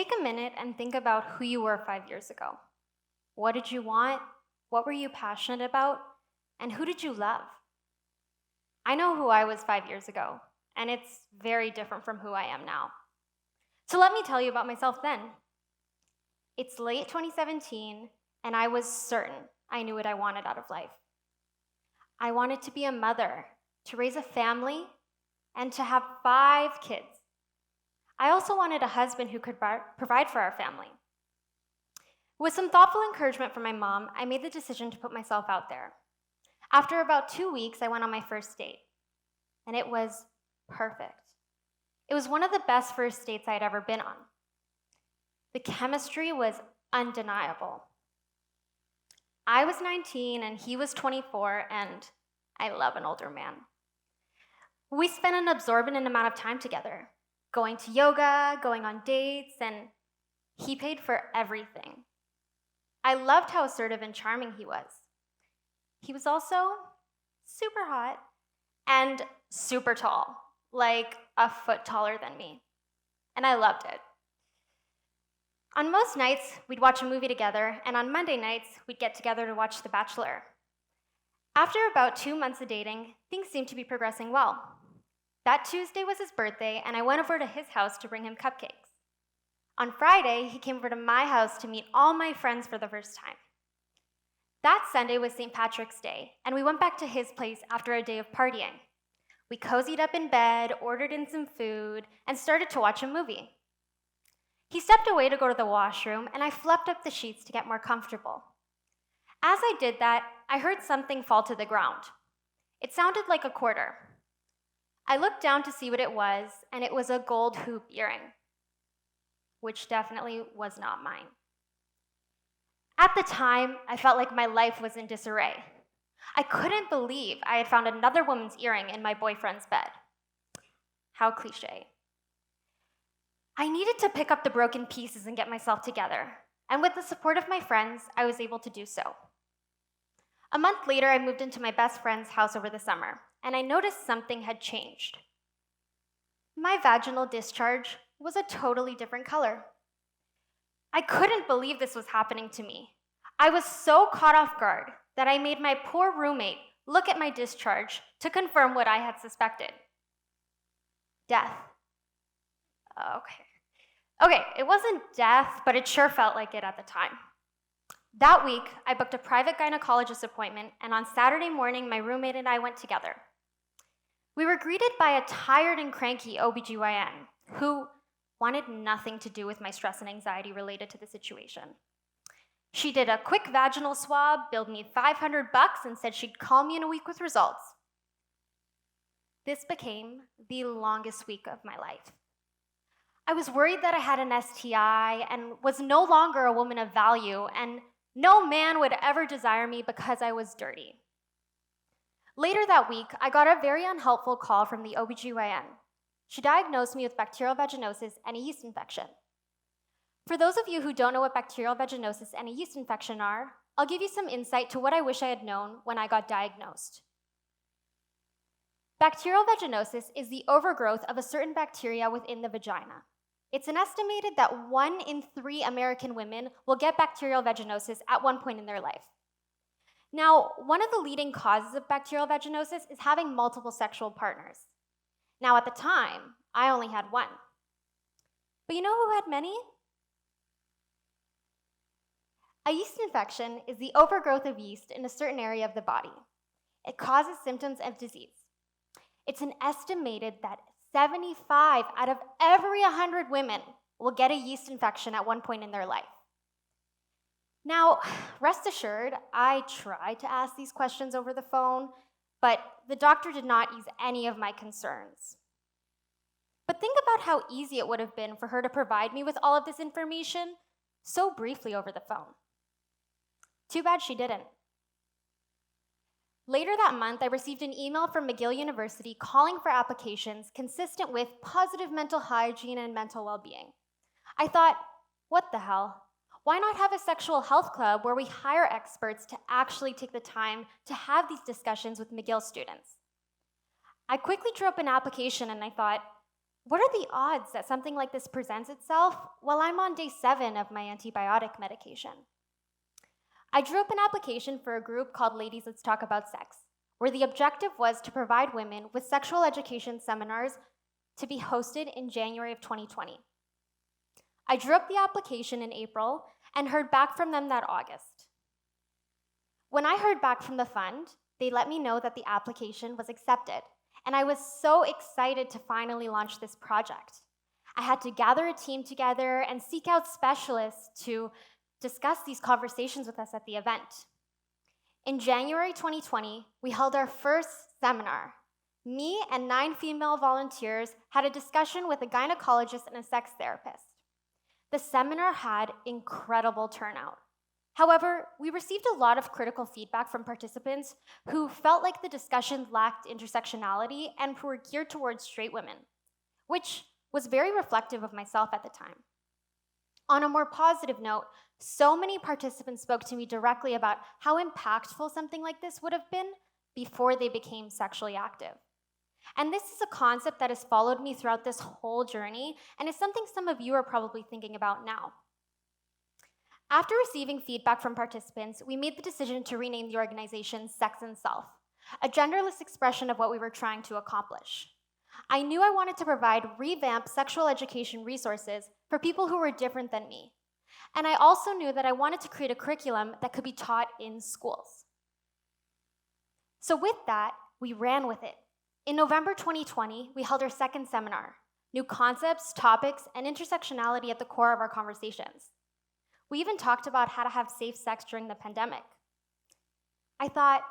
Take a minute and think about who you were 5 years ago. What did you want? What were you passionate about? And who did you love? I know who I was 5 years ago, and it's very different from who I am now. So let me tell you about myself then. It's late 2017, and I was certain I knew what I wanted out of life. I wanted to be a mother, to raise a family, and to have 5 kids. I also wanted a husband who could provide for our family. With some thoughtful encouragement from my mom, I made the decision to put myself out there. After about 2 weeks, I went on my first date, and it was perfect. It was one of the best first dates I'd ever been on. The chemistry was undeniable. I was 19 and he was 24, and I love an older man. We spent an absorbent amount of time together, going to yoga, going on dates, and he paid for everything. I loved how assertive and charming he was. He was also super hot and super tall, like a foot taller than me. And I loved it. On most nights, we'd watch a movie together, and on Monday nights, we'd get together to watch The Bachelor. After about 2 months of dating, things seemed to be progressing well. That Tuesday was his birthday, and I went over to his house to bring him cupcakes. On Friday, he came over to my house to meet all my friends for the first time. That Sunday was St. Patrick's Day, and we went back to his place after a day of partying. We cozied up in bed, ordered in some food, and started to watch a movie. He stepped away to go to the washroom, and I fluffed up the sheets to get more comfortable. As I did that, I heard something fall to the ground. It sounded like a quarter. I looked down to see what it was, and it was a gold hoop earring, which definitely was not mine. At the time, I felt like my life was in disarray. I couldn't believe I had found another woman's earring in my boyfriend's bed. How cliche. I needed to pick up the broken pieces and get myself together, and with the support of my friends, I was able to do so. A month later, I moved into my best friend's house over the summer, and I noticed something had changed. My vaginal discharge was a totally different color. I couldn't believe this was happening to me. I was so caught off guard that I made my poor roommate look at my discharge to confirm what I had suspected. Death. Okay, it wasn't death, but it sure felt like it at the time. That week, I booked a private gynecologist appointment, and on Saturday morning, my roommate and I went together. We were greeted by a tired and cranky OBGYN who wanted nothing to do with my stress and anxiety related to the situation. She did a quick vaginal swab, billed me $500, and said she'd call me in a week with results. This became the longest week of my life. I was worried that I had an STI and was no longer a woman of value, and no man would ever desire me because I was dirty. Later that week, I got a very unhelpful call from the OBGYN. She diagnosed me with bacterial vaginosis and a yeast infection. For those of you who don't know what bacterial vaginosis and a yeast infection are, I'll give you some insight to what I wish I had known when I got diagnosed. Bacterial vaginosis is the overgrowth of a certain bacteria within the vagina. It's estimated that 1 in 3 American women will get bacterial vaginosis at one point in their life. Now, one of the leading causes of bacterial vaginosis is having multiple sexual partners. Now, at the time, I only had 1. But you know who had many? A yeast infection is the overgrowth of yeast in a certain area of the body. It causes symptoms of disease. It's an estimated that 75 out of every 100 women will get a yeast infection at one point in their life. Now, rest assured, I tried to ask these questions over the phone, but the doctor did not ease any of my concerns. But think about how easy it would have been for her to provide me with all of this information so briefly over the phone. Too bad she didn't. Later that month, I received an email from McGill University calling for applications consistent with positive mental hygiene and mental well-being. I thought, what the hell? Why not have a sexual health club where we hire experts to actually take the time to have these discussions with McGill students? I quickly drew up an application and I thought, What are the odds that something like this presents itself while I'm on day 7 of my antibiotic medication? I drew up an application for a group called Ladies Let's Talk About Sex, where the objective was to provide women with sexual education seminars to be hosted in January of 2020. I drew up the application in April and heard back from them that August. When I heard back from the fund, they let me know that the application was accepted, and I was so excited to finally launch this project. I had to gather a team together and seek out specialists to discuss these conversations with us at the event. In January 2020, we held our first seminar. Me and 9 female volunteers had a discussion with a gynecologist and a sex therapist. The seminar had incredible turnout. However, we received a lot of critical feedback from participants who felt like the discussion lacked intersectionality and who were geared towards straight women, which was very reflective of myself at the time. On a more positive note, so many participants spoke to me directly about how impactful something like this would have been before they became sexually active. And this is a concept that has followed me throughout this whole journey, and is something some of you are probably thinking about now. After receiving feedback from participants, we made the decision to rename the organization Sex and Self, a genderless expression of what we were trying to accomplish. I knew I wanted to provide revamped sexual education resources for people who were different than me. And I also knew that I wanted to create a curriculum that could be taught in schools. So with that, we ran with it. In November 2020, we held our second seminar, New Concepts, Topics, and Intersectionality at the Core of Our Conversations. We even talked about how to have safe sex during the pandemic. I thought,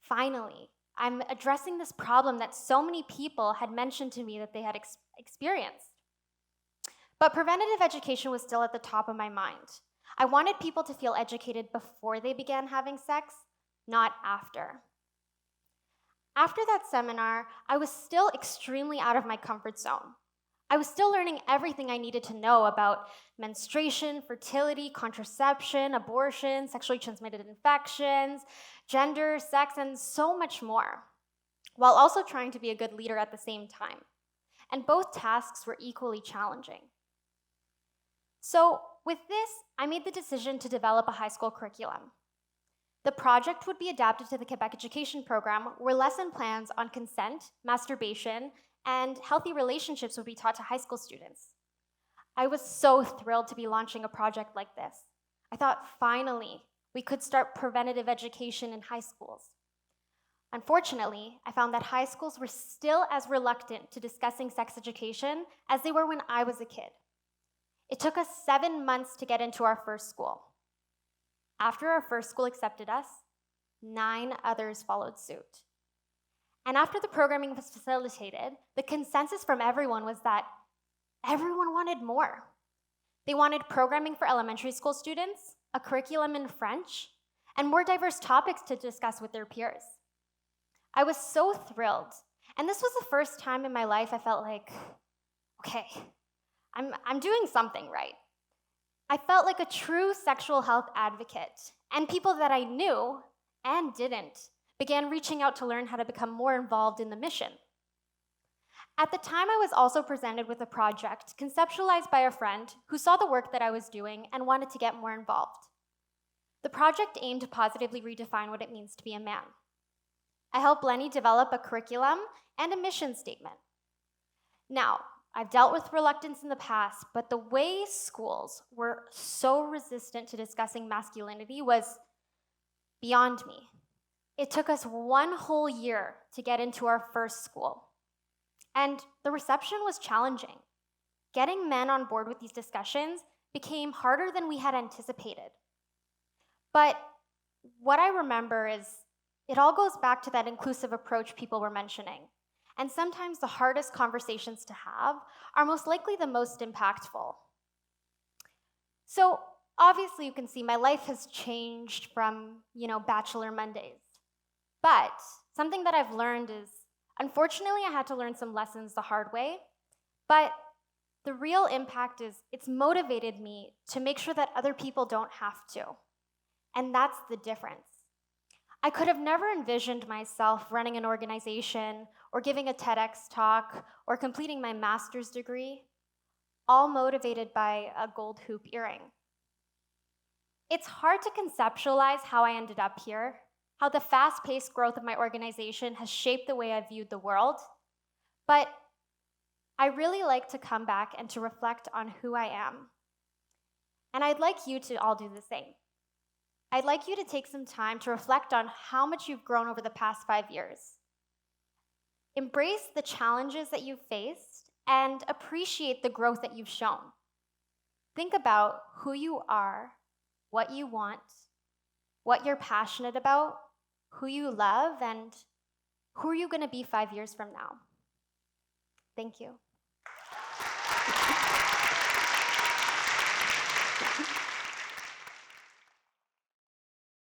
finally, I'm addressing this problem that so many people had mentioned to me that they had experienced. But preventative education was still at the top of my mind. I wanted people to feel educated before they began having sex, not after. After that seminar, I was still extremely out of my comfort zone. I was still learning everything I needed to know about menstruation, fertility, contraception, abortion, sexually transmitted infections, gender, sex, and so much more, while also trying to be a good leader at the same time. And both tasks were equally challenging. So with this, I made the decision to develop a high school curriculum. The project would be adapted to the Quebec Education Program, where lesson plans on consent, masturbation, and healthy relationships would be taught to high school students. I was so thrilled to be launching a project like this. I thought, finally, we could start preventative education in high schools. Unfortunately, I found that high schools were still as reluctant to discussing sex education as they were when I was a kid. It took us 7 months to get into our first school. After our first school accepted us, 9 others followed suit. And after the programming was facilitated, the consensus from everyone was that everyone wanted more. They wanted programming for elementary school students, a curriculum in French, and more diverse topics to discuss with their peers. I was so thrilled, and this was the first time in my life I felt like, okay, I'm doing something right. I felt like a true sexual health advocate, and people that I knew and didn't began reaching out to learn how to become more involved in the mission. At the time, I was also presented with a project conceptualized by a friend who saw the work that I was doing and wanted to get more involved. The project aimed to positively redefine what it means to be a man. I helped Lenny develop a curriculum and a mission statement. Now, I've dealt with reluctance in the past, but the way schools were so resistant to discussing masculinity was beyond me. It took us 1 whole year to get into our first school. And the reception was challenging. Getting men on board with these discussions became harder than we had anticipated. But what I remember is it all goes back to that inclusive approach people were mentioning. And sometimes the hardest conversations to have are most likely the most impactful. So obviously you can see my life has changed from, Bachelor Mondays. But something that I've learned is, unfortunately, I had to learn some lessons the hard way, but the real impact is it's motivated me to make sure that other people don't have to. And that's the difference. I could have never envisioned myself running an organization or giving a TEDx talk or completing my master's degree, all motivated by a gold hoop earring. It's hard to conceptualize how I ended up here, how the fast-paced growth of my organization has shaped the way I viewed the world, but I really like to come back and to reflect on who I am. And I'd like you to all do the same. I'd like you to take some time to reflect on how much you've grown over the past 5 years. Embrace the challenges that you've faced and appreciate the growth that you've shown. Think about who you are, what you want, what you're passionate about, who you love, and who are you going to be 5 years from now. Thank you.